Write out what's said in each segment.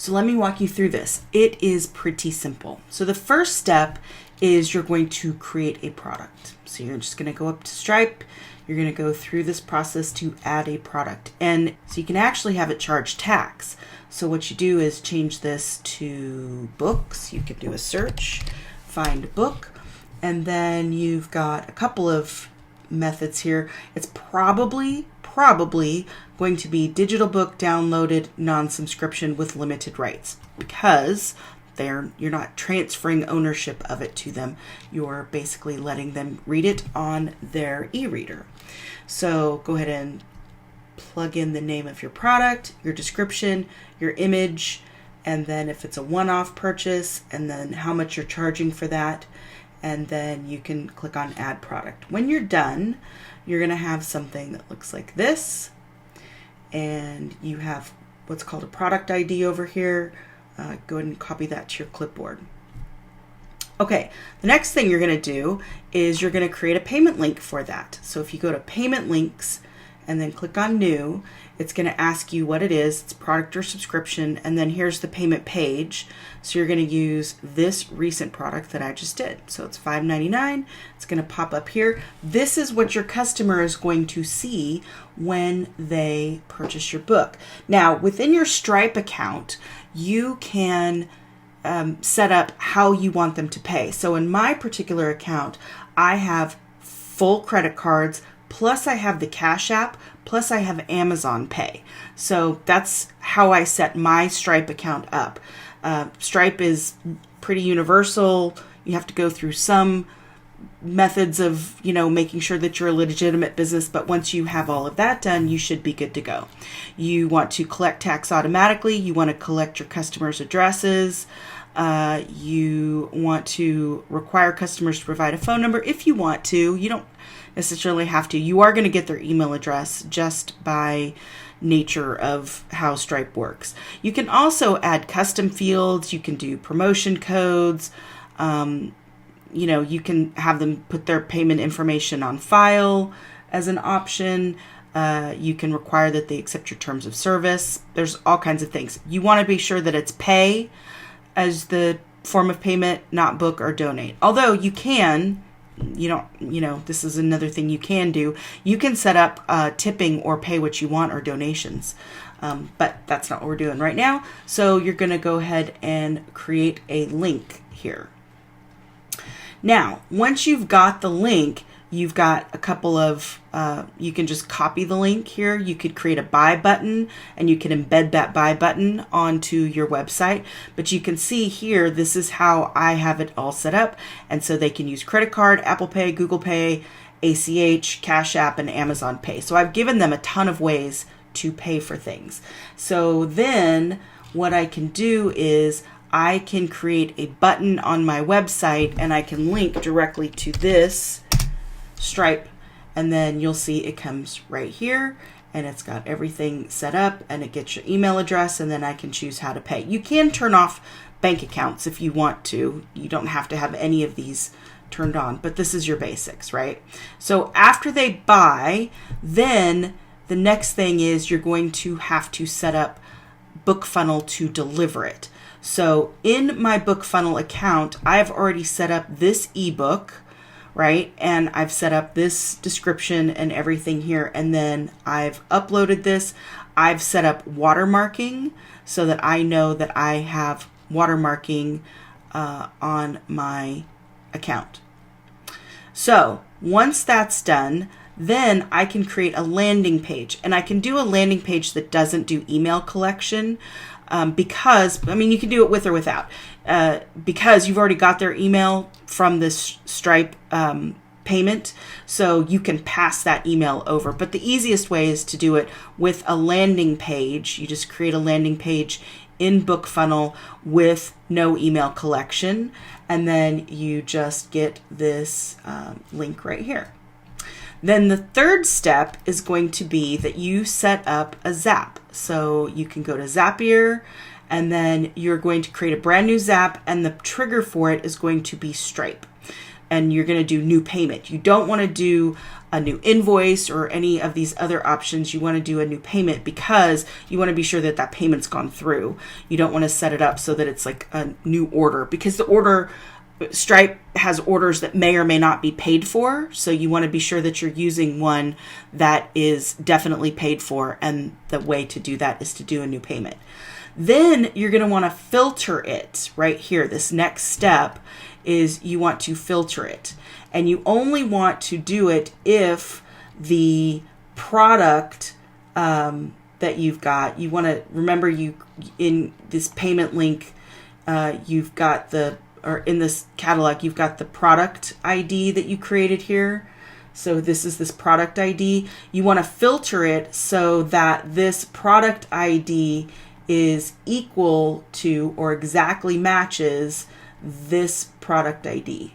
So let me walk you through this. It is pretty simple. So the first step is you're going to create a product. So you're just going to go up to Stripe. You're going to go through this process to add a product. And so you can actually have it charge tax. So what you do is change this to books. You can do a search, find book, and then you've got a couple of methods here. It's probably going to be digital book downloaded non-subscription with limited rights, because you're not transferring ownership of it to them. You're basically letting them read it on their e-reader. So go ahead and plug in the name of your product, your description, your image, and then if it's a one-off purchase, and then how much you're charging for that. And then you can click on add product. When you're done, you're going to have something that looks like this. And you have what's called a product ID over here. Go ahead and copy that to your clipboard. Okay, the next thing you're going to do is you're going to create a payment link for that. So if you go to payment links and then click on new, it's going to ask you what it is. It's product or subscription, and then here's the payment page. So you're going to use this recent product that I just did. So it's $5.99. It's going to pop up here. This is what your customer is going to see when they purchase your book. Now, within your Stripe account, you can set up how you want them to pay. So in my particular account, I have full credit cards, plus I have the Cash App, plus I have Amazon Pay. So that's how I set my Stripe account up. Stripe is pretty universal. You have to go through some methods of, making sure that you're a legitimate business, but once you have all of that done, you should be good to go. You want to collect tax automatically. You want to collect your customers' addresses. You want to require customers to provide a phone number if you want to. You don't necessarily have to. You are going to get their email address just by nature of how Stripe works. You can also add custom fields. You can do promotion codes. You can have them put their payment information on file as an option. You can require that they accept your terms of service. There's all kinds of things. You want to be sure that it's pay as the form of payment, not book or donate. Although you can, this is another thing you can do. You can set up tipping or pay what you want or donations. But that's not what we're doing right now. So you're going to go ahead and create a link here. Now, once you've got the link, you've got a couple of, you can just copy the link here. You could create a buy button and you can embed that buy button onto your website. But you can see here, this is how I have it all set up. And so they can use credit card, Apple Pay, Google Pay, ACH, Cash App, and Amazon Pay. So I've given them a ton of ways to pay for things. So then what I can do is I can create a button on my website and I can link directly to this Stripe, and then you'll see it comes right here and it's got everything set up and it gets your email address, and then I can choose how to pay. You can turn off bank accounts if you want to. You don't have to have any of these turned on, but this is your basics, right? So after they buy, then the next thing is you're going to have to set up BookFunnel to deliver it. So in my BookFunnel account, I've already set up this ebook, right? And I've set up this description and everything here. And then I've uploaded this. I've set up watermarking so that I know that I have watermarking on my account. So once that's done, then I can create a landing page, and I can do a landing page that doesn't do email collection. Because, you can do it with or without, because you've already got their email from this Stripe payment, so you can pass that email over. But the easiest way is to do it with a landing page. You just create a landing page in BookFunnel with no email collection, and then you just get this link right here. Then the third step is going to be that you set up a Zap. So you can go to Zapier, and then you're going to create a brand new Zap, and the trigger for it is going to be Stripe. and you're going to do new payment. You don't want to do a new invoice or any of these other options. You want to do a new payment because you want to be sure that that payment's gone through. You don't want to set it up so that it's like a new order, because the order, Stripe has orders that may or may not be paid for. So you want to be sure that you're using one that is definitely paid for. And the way to do that is to do a new payment. Then you're going to want to filter it right here. This next step is you want to filter it. And you only want to do it if the product that you've got, you want to remember, you in this payment link, you've got or in this catalog, you've got the product ID that you created here. So this is this product ID. You want to filter it so that this product ID is equal to or exactly matches this product ID.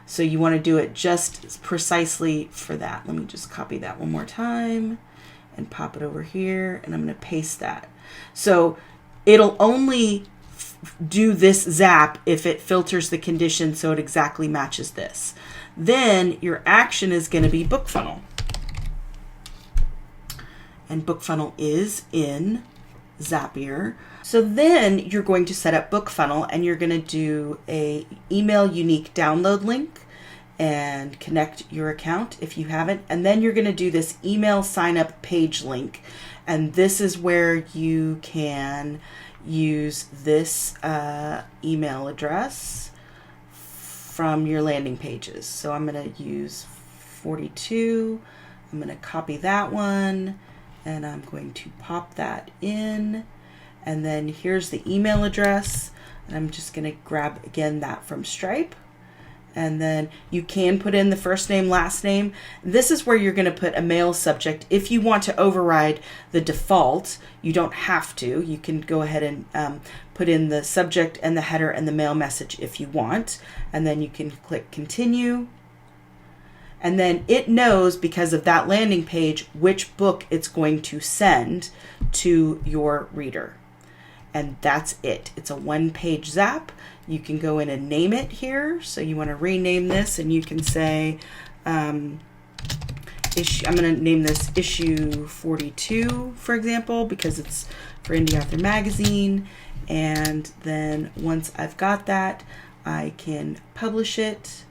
So you want to do it just precisely for that. Let me just copy that one more time and pop it over here, and I'm going to paste that. So it'll only do this zap if it filters the condition so it exactly matches this. Then your action is going to be BookFunnel. And BookFunnel is in Zapier. So then you're going to set up BookFunnel, and you're going to do a email unique download link and connect your account if you haven't. And then you're going to do this email sign up page link. And this is where you can use this email address from your landing pages. So I'm going to use 42. I'm going to copy that one, and I'm going to pop that in. And then here's the email address, and I'm just going to grab again that from Stripe. And then you can put in the first name, last name. This is where you're going to put a mail subject. If you want to override the default, you don't have to. You can go ahead and put in the subject and the header and the mail message if you want. And then you can click continue. And then it knows, because of that landing page, which book it's going to send to your reader. And that's it. It's a one-page zap. You can go in and name it here. So you want to rename this, and you can say, I'm going to name this issue 42, for example, because it's for Indie Author Magazine. And then once I've got that, I can publish it,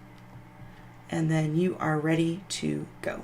and then you are ready to go.